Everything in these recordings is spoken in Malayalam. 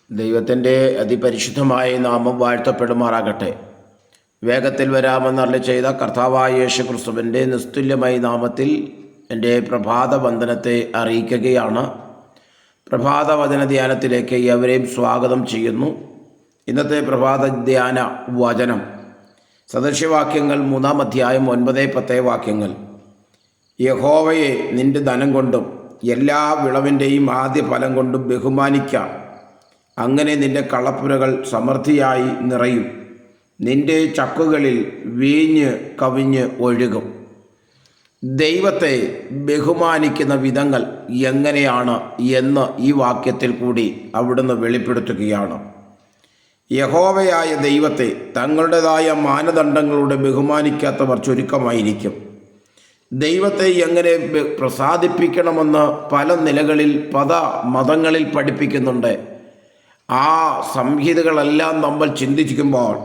ദൈവത്തിൻ്റെ അതിപരിശുദ്ധമായ നാമം വാഴ്ത്തപ്പെടുമാറാകട്ടെ. വേഗത്തിൽ വരാമെന്നരുളി ചെയ്ത കർത്താവായ യേശു ക്രിസ്തുവിൻ്റെ നിസ്തുല്യമായ നാമത്തിൽ എൻ്റെ പ്രഭാത വന്ദനത്തെ അറിയിക്കുകയാണ്. പ്രഭാത വചന ധ്യാനത്തിലേക്ക് എവരെയും സ്വാഗതം ചെയ്യുന്നു. ഇന്നത്തെ പ്രഭാത ധ്യാന വചനം സദൃശ്യവാക്യങ്ങൾ 3-ാം അധ്യായം 9-10 വാക്യങ്ങൾ. യഹോവയെ നിന്റെ ധനം കൊണ്ടും എല്ലാ വിളവിൻ്റെയും ആദ്യ ഫലം കൊണ്ടും ബഹുമാനിക്കാം. അങ്ങനെ നിന്റെ കളപ്പുരകൾ സമൃദ്ധിയായി നിറയും, നിന്റെ ചക്കുകളിൽ വീഞ്ഞ് കവിഞ്ഞ് ഒഴുകും. ദൈവത്തെ ബഹുമാനിക്കുന്ന വിധങ്ങൾ എങ്ങനെയാണ് എന്ന് ഈ വാക്യത്തിൽ കൂടി അവിടുന്ന് വെളിപ്പെടുത്തുകയാണ്. യഹോവയായ ദൈവത്തെ തങ്ങളുടേതായ മാനദണ്ഡങ്ങളോടെ ബഹുമാനിക്കാത്തവർ ചുരുക്കമായിരിക്കും. ദൈവത്തെ എങ്ങനെ പ്രസാദിപ്പിക്കണമെന്ന് പല നിലകളിൽ പല മതങ്ങളിൽ പഠിപ്പിക്കുന്നുണ്ട്. ആ സംഹിതകളെല്ലാം നമ്മൾ ചിന്തിക്കുമ്പോൾ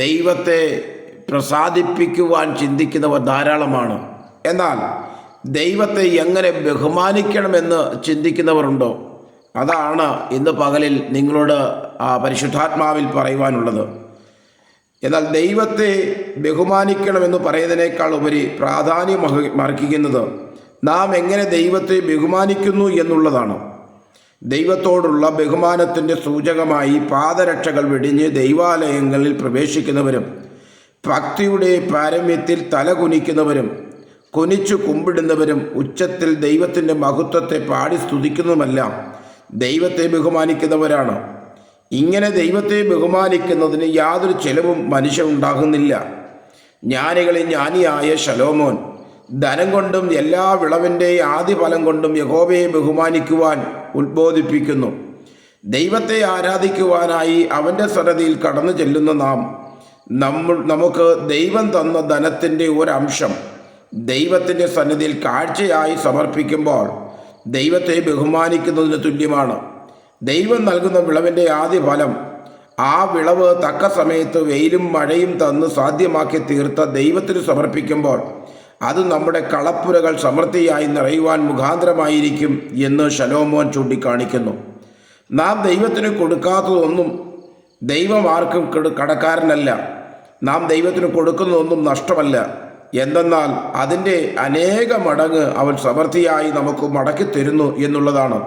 ദൈവത്തെ പ്രസാദിപ്പിക്കുവാൻ ചിന്തിക്കുന്നവർ ധാരാളമാണ്. എന്നാൽ ദൈവത്തെ എങ്ങനെ ബഹുമാനിക്കണമെന്ന് ചിന്തിക്കുന്നവരുണ്ടോ? അതാണ് ഇന്ന് പകലിൽ നിങ്ങളോട് പരിശുദ്ധാത്മാവിൽ പറയുവാനുള്ളത്. എന്നാൽ ദൈവത്തെ ബഹുമാനിക്കണമെന്ന് പറയുന്നതിനേക്കാൾ ഉപരി പ്രാധാന്യം അർഹിക്കുന്നത് നാം എങ്ങനെ ദൈവത്തെ ബഹുമാനിക്കുന്നു എന്നുള്ളതാണ്. ദൈവത്തോടുള്ള ബഹുമാനത്തിൻ്റെ സൂചകമായി പാദരക്ഷകൾ വെടിഞ്ഞ് ദൈവാലയങ്ങളിൽ പ്രവേശിക്കുന്നവരും ഭക്തിയുടെ പാരമ്യത്തിൽ തല കുനിക്കുന്നവരും കുനിച്ചു കുമ്പിടുന്നവരും ഉച്ചത്തിൽ ദൈവത്തിൻ്റെ മഹത്വത്തെ പാടി സ്തുതിക്കുന്നതുമെല്ലാം ദൈവത്തെ ബഹുമാനിക്കുന്നവരാണ്. ഇങ്ങനെ ദൈവത്തെ ബഹുമാനിക്കുന്നതിന് യാതൊരു ചെലവും മനുഷ്യനുണ്ടാകുന്നില്ല. ജ്ഞാനികളിൽ ജ്ഞാനിയായ ശലോമോൻ ധനം കൊണ്ടും എല്ലാ വിളവിൻ്റെ ആദ്യ ഫലം കൊണ്ടും യഹോവയെ ബഹുമാനിക്കുവാൻ ഉദ്ബോധിപ്പിക്കുന്നു. ദൈവത്തെ ആരാധിക്കുവാനായി അവൻ്റെ സന്നിധിയിൽ കടന്നു ചെല്ലുന്ന നമുക്ക് ദൈവം തന്ന ധനത്തിൻ്റെ ഒരംശം ദൈവത്തിൻ്റെ സന്നിധിയിൽ കാഴ്ചയായി സമർപ്പിക്കുമ്പോൾ ദൈവത്തെ ബഹുമാനിക്കുന്നതിന് തുല്യമാണ്. ദൈവം നൽകുന്ന വിളവിൻ്റെ ആദ്യ ഫലം, ആ വിളവ് തക്ക സമയത്ത് വെയിലും മഴയും തന്ന് സാധ്യമാക്കി തീർത്ത ദൈവത്തിന് സമർപ്പിക്കുമ്പോൾ അത് നമ്മുടെ കളപ്പുരകൾ സമൃദ്ധിയായി നിറയുവാൻ മുഖാന്തരമായിരിക്കും എന്ന് ശലോമോൻ ചൂണ്ടിക്കാണിക്കുന്നു. നാം ദൈവത്തിന് കൊടുക്കാത്തതൊന്നും ദൈവം ആർക്കും കടക്കാരനല്ല. നാം ദൈവത്തിന് കൊടുക്കുന്നതൊന്നും നഷ്ടമല്ല. എന്തെന്നാൽ അതിൻ്റെ അനേക മടങ്ങ് അവൻ സമൃദ്ധിയായി നമുക്ക് മടക്കി തരുന്നു എന്നുള്ളതാണ്.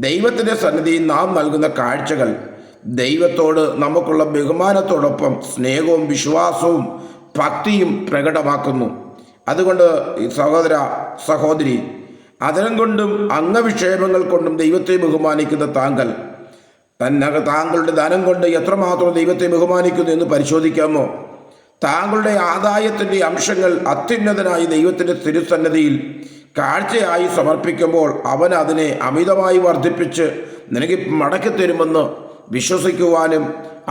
ദൈവത്തിൻ്റെ സന്നിധിയിൽ നാം നൽകുന്ന കാഴ്ചകൾ ദൈവത്തോട് നമുക്കുള്ള ബഹുമാനത്തോടൊപ്പം സ്നേഹവും വിശ്വാസവും ഭക്തിയും പ്രകടമാക്കുന്നു. അതുകൊണ്ട് സഹോദര സഹോദരി, അതരം കൊണ്ടും അംഗവിക്ഷേപങ്ങൾ കൊണ്ടും ദൈവത്തെ ബഹുമാനിക്കുന്ന താങ്കളുടെ ധനം കൊണ്ട് എത്രമാത്രം ദൈവത്തെ ബഹുമാനിക്കുന്നു എന്ന് പരിശോധിക്കാമോ? താങ്കളുടെ ആദായത്തിൻ്റെ അംശങ്ങൾ അത്യുന്നതനായി ദൈവത്തിൻ്റെ തിരുസന്നിധിയിൽ കാഴ്ചയായി സമർപ്പിക്കുമ്പോൾ അവൻ അതിനെ അമിതമായി വർദ്ധിപ്പിച്ച് നിനക്ക് മടക്കി തരുമെന്ന് വിശ്വസിക്കുവാനും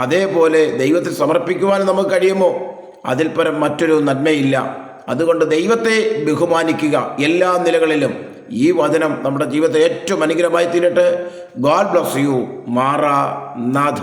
അതേപോലെ ദൈവത്തെ സമർപ്പിക്കുവാനും നമുക്ക് കഴിയുമോ? അതിൽ പരം മറ്റൊരു നന്മയില്ല. അതുകൊണ്ട് ദൈവത്തെ ബഹുമാനിക്കുക എല്ലാ നിലകളിലും. ഈ വചനം നമ്മുടെ ജീവിതത്തെ ഏറ്റവും അനുഗ്രഹമായി തീരട്ടെ. God bless you. മാറാനാഥ.